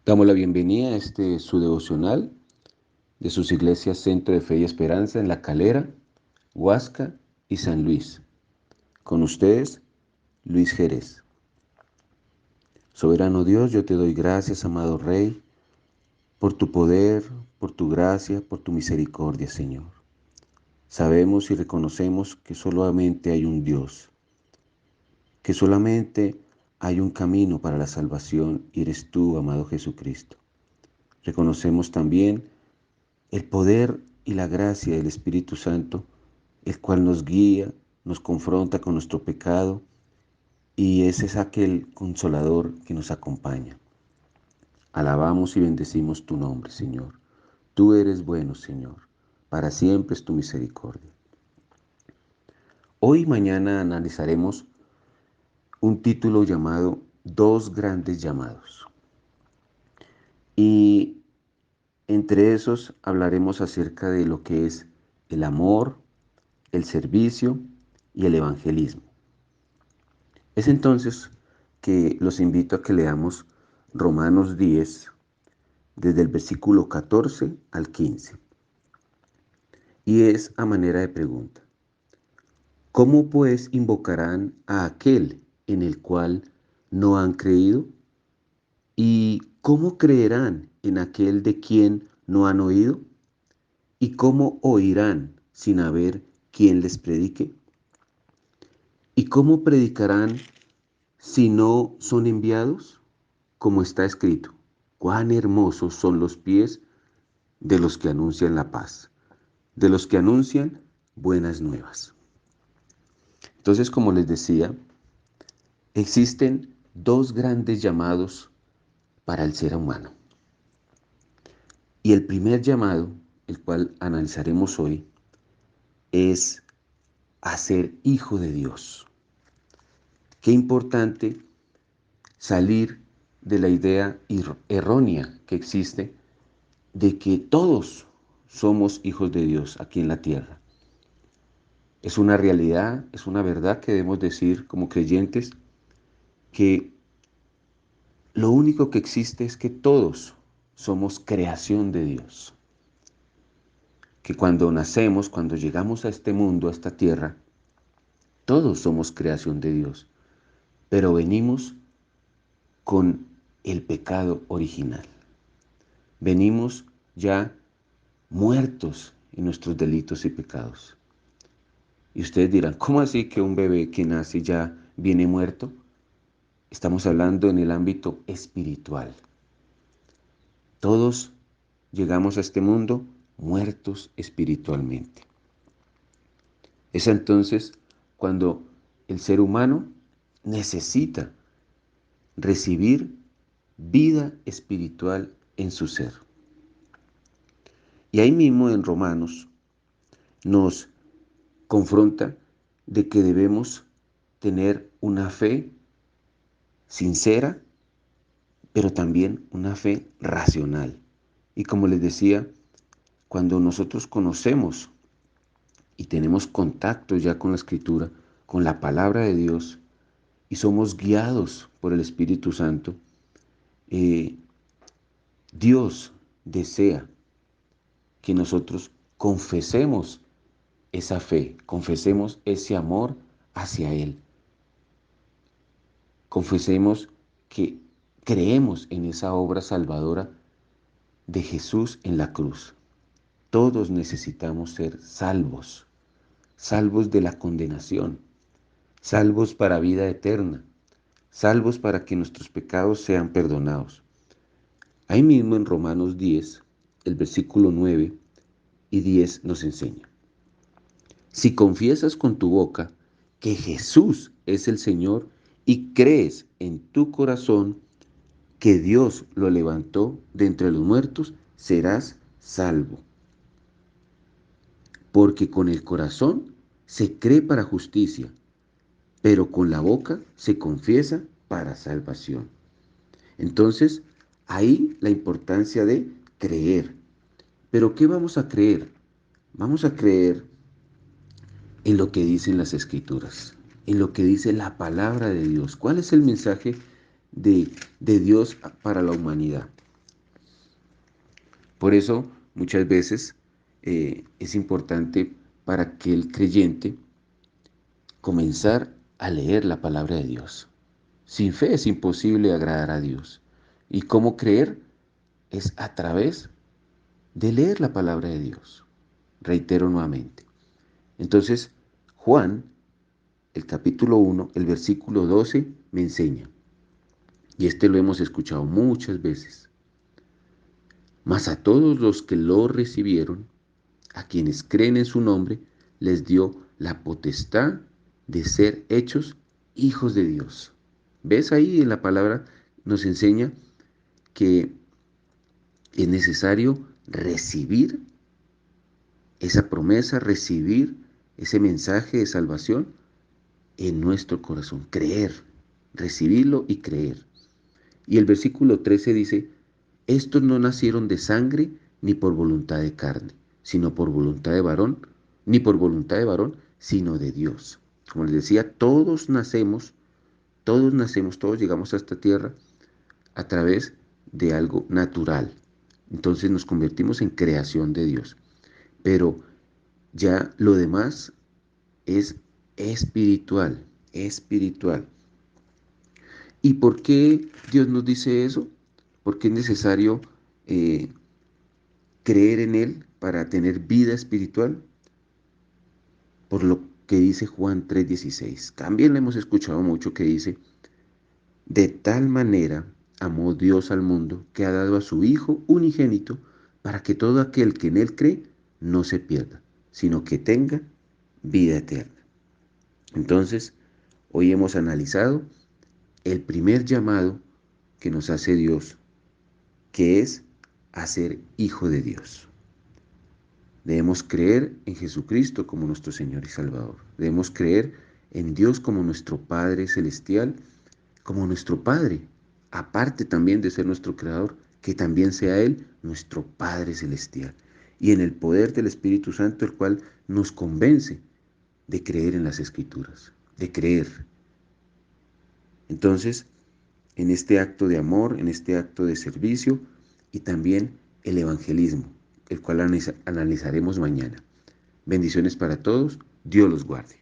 Damos la bienvenida a su devocional de sus iglesias Centro de Fe y Esperanza en La Calera, Huasca y San Luis. Con ustedes, Luis Jerez. Soberano Dios, yo te doy gracias, amado Rey, por tu poder, por tu gracia, por tu misericordia, Señor. Sabemos y reconocemos que solamente hay un Dios, que solamente hay un camino para la salvación y eres tú, amado Jesucristo. Reconocemos también el poder y la gracia del Espíritu Santo, el cual nos guía, nos confronta con nuestro pecado y ese es aquel consolador que nos acompaña. Alabamos y bendecimos tu nombre, Señor. Tú eres bueno, Señor. Para siempre es tu misericordia. Hoy y mañana analizaremos un título llamado Dos grandes llamados. Y entre esos hablaremos acerca de lo que es el amor, el servicio y el evangelismo. Es entonces que los invito a que leamos Romanos 10, desde el versículo 14 al 15. Y es a manera de pregunta. ¿Cómo pues invocarán a aquel en el cual no han creído? ¿Y cómo creerán en aquel de quien no han oído? ¿Y cómo oirán sin haber quien les predique? ¿Y cómo predicarán si no son enviados? Como está escrito, cuán hermosos son los pies de los que anuncian la paz, de los que anuncian buenas nuevas. Entonces, como les decía, existen dos grandes llamados para el ser humano. Y el primer llamado, el cual analizaremos hoy, es a ser hijo de Dios. Qué importante salir de la idea errónea que existe de que todos somos hijos de Dios aquí en la tierra. Es una realidad, es una verdad que debemos decir como creyentes, que lo único que existe es que todos somos creación de Dios. Que cuando nacemos, cuando llegamos a este mundo, a esta tierra, todos somos creación de Dios, pero venimos con el pecado original. Venimos ya muertos en nuestros delitos y pecados. Y ustedes dirán, ¿cómo así que un bebé que nace ya viene muerto? Estamos hablando en el ámbito espiritual. Todos llegamos a este mundo muertos espiritualmente. Es entonces cuando el ser humano necesita recibir vida espiritual en su ser. Y ahí mismo en Romanos nos confronta de que debemos tener una fe sincera, pero también una fe racional. Y como les decía, cuando nosotros conocemos y tenemos contacto ya con la Escritura, con la palabra de Dios, y somos guiados por el Espíritu Santo, Dios desea que nosotros confesemos esa fe, confesemos ese amor hacia Él. Confesemos que creemos en esa obra salvadora de Jesús en la cruz. Todos necesitamos ser salvos, salvos de la condenación, salvos para vida eterna, salvos para que nuestros pecados sean perdonados. Ahí mismo en Romanos 10, el versículo 9 y 10 nos enseña. Si confiesas con tu boca que Jesús es el Señor y crees en tu corazón que Dios lo levantó de entre los muertos, serás salvo. Porque con el corazón se cree para justicia, pero con la boca se confiesa para salvación. Entonces, ahí la importancia de creer. ¿Pero qué vamos a creer? Vamos a creer en lo que dicen las Escrituras, en lo que dice la palabra de Dios. ¿Cuál es el mensaje de Dios para la humanidad? Por eso muchas veces es importante para que el creyente comenzar a leer la palabra de Dios. Sin fe es imposible agradar a Dios. ¿Y cómo creer? Es a través de leer la palabra de Dios. Reitero nuevamente. Entonces, Juan, el capítulo 1, el versículo 12, me enseña, y este lo hemos escuchado muchas veces, mas a todos los que lo recibieron, a quienes creen en su nombre, les dio la potestad de ser hechos hijos de Dios. ¿Ves ahí en la palabra? Nos enseña que es necesario recibir esa promesa, recibir ese mensaje de salvación en nuestro corazón, creer, recibirlo y creer. Y el versículo 13 dice, estos no nacieron de sangre ni por voluntad de carne, sino por voluntad de varón, ni por voluntad de varón, sino de Dios. Como les decía, todos llegamos a esta tierra a través de algo natural. Entonces nos convertimos en creación de Dios. Pero ya lo demás es espiritual, espiritual. ¿Y por qué Dios nos dice eso? Porque es necesario eh, creer en Él para tener vida espiritual, por lo que dice Juan 3:16. También le hemos escuchado mucho que dice, de tal manera amó Dios al mundo que ha dado a su Hijo unigénito para que todo aquel que en Él cree no se pierda, sino que tenga vida eterna. Entonces, hoy hemos analizado el primer llamado que nos hace Dios, que es a ser hijo de Dios. Debemos creer en Jesucristo como nuestro Señor y Salvador. Debemos creer en Dios como nuestro Padre Celestial, como nuestro Padre, aparte también de ser nuestro Creador, que también sea Él nuestro Padre Celestial. Y en el poder del Espíritu Santo, el cual nos convence de creer en las Escrituras, de creer. Entonces, en este acto de amor, en este acto de servicio y también el evangelismo, el cual analizaremos mañana. Bendiciones para todos, Dios los guarde.